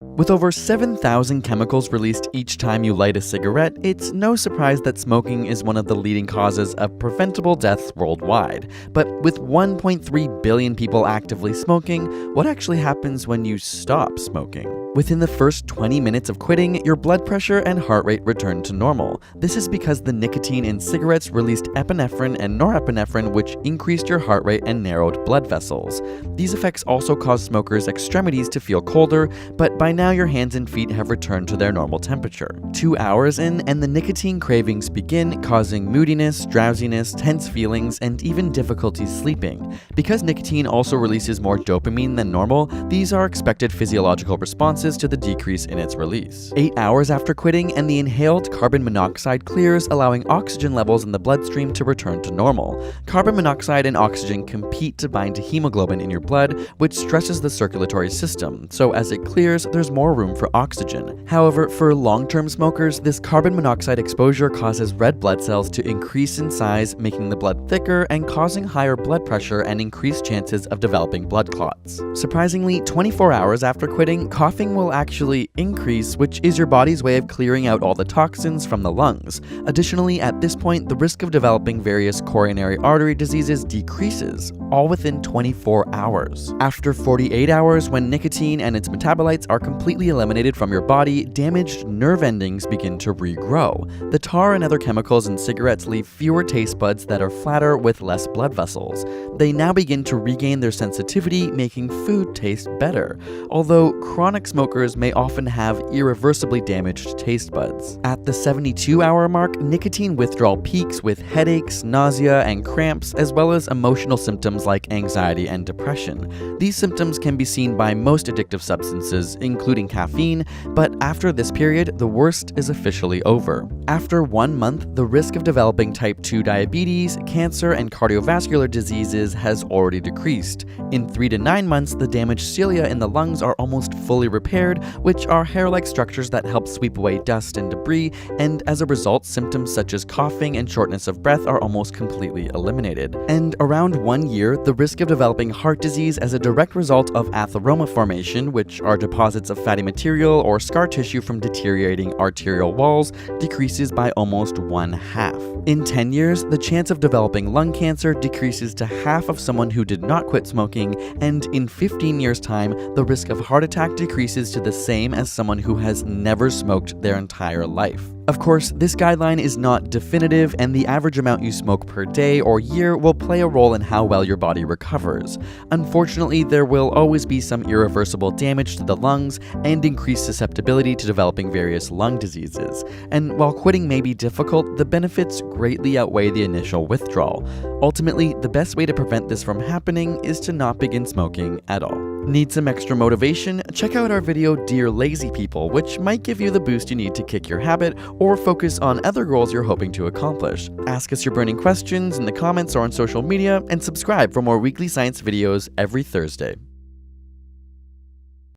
With over 7,000 chemicals released each time you light a cigarette, it's no surprise that smoking is one of the leading causes of preventable deaths worldwide. But with 1.3 billion people actively smoking, what actually happens when you stop smoking? Within the first 20 minutes of quitting, your blood pressure and heart rate return to normal. This is because the nicotine in cigarettes released epinephrine and norepinephrine, which increased your heart rate and narrowed blood vessels. These effects also cause smokers' extremities to feel colder, but by now your hands and feet have returned to their normal temperature. 2 hours in, and the nicotine cravings begin, causing moodiness, drowsiness, tense feelings, and even difficulty sleeping. Because nicotine also releases more dopamine than normal, these are expected physiological responses to the decrease in its release. 8 hours after quitting, and the inhaled carbon monoxide clears, allowing oxygen levels in the bloodstream to return to normal. Carbon monoxide and oxygen compete to bind to hemoglobin in your blood, which stresses the circulatory system, so as it clears, there's more room for oxygen. However, for long-term smokers, this carbon monoxide exposure causes red blood cells to increase in size, making the blood thicker and causing higher blood pressure and increased chances of developing blood clots. Surprisingly, 24 hours after quitting, coughing will actually increase, which is your body's way of clearing out all the toxins from the lungs. Additionally, at this point, the risk of developing various coronary artery diseases decreases, all within 24 hours. After 48 hours, when nicotine and its metabolites are completely eliminated from your body, damaged nerve endings begin to regrow. The tar and other chemicals in cigarettes leave fewer taste buds that are flatter with less blood vessels. They now begin to regain their sensitivity, making food taste better, although chronic smokers may often have irreversibly damaged taste buds. At the 72-hour mark, nicotine withdrawal peaks with headaches, nausea, and cramps, as well as emotional symptoms like anxiety and depression. These symptoms can be seen by most addictive substances, including caffeine, but after this period, the worst is officially over. After 1 month, the risk of developing type 2 diabetes, cancer, and cardiovascular diseases has already decreased. In 3 to 9 months, the damaged cilia in the lungs are almost fully repaired, which are hair-like structures that help sweep away dust and debris, and as a result, symptoms such as coughing and shortness of breath are almost completely eliminated. And around 1 year, the risk of developing heart disease as a direct result of atheroma formation, which are deposits of fatty material or scar tissue from deteriorating arterial walls, decreases by almost 1/2. In 10 years, the chance of developing lung cancer decreases to half of someone who did not quit smoking, and in 15 years' time, the risk of heart attack decreases to the same as someone who has never smoked their entire life. Of course, this guideline is not definitive, and the average amount you smoke per day or year will play a role in how well your body recovers. Unfortunately, there will always be some irreversible damage to the lungs and increased susceptibility to developing various lung diseases. And while quitting may be difficult, the benefits greatly outweigh the initial withdrawal. Ultimately, the best way to prevent this from happening is to not begin smoking at all. Need some extra motivation? Check out our video Dear Lazy People, which might give you the boost you need to kick your habit or focus on other goals you're hoping to accomplish. Ask us your burning questions in the comments or on social media, and subscribe for more weekly science videos every Thursday.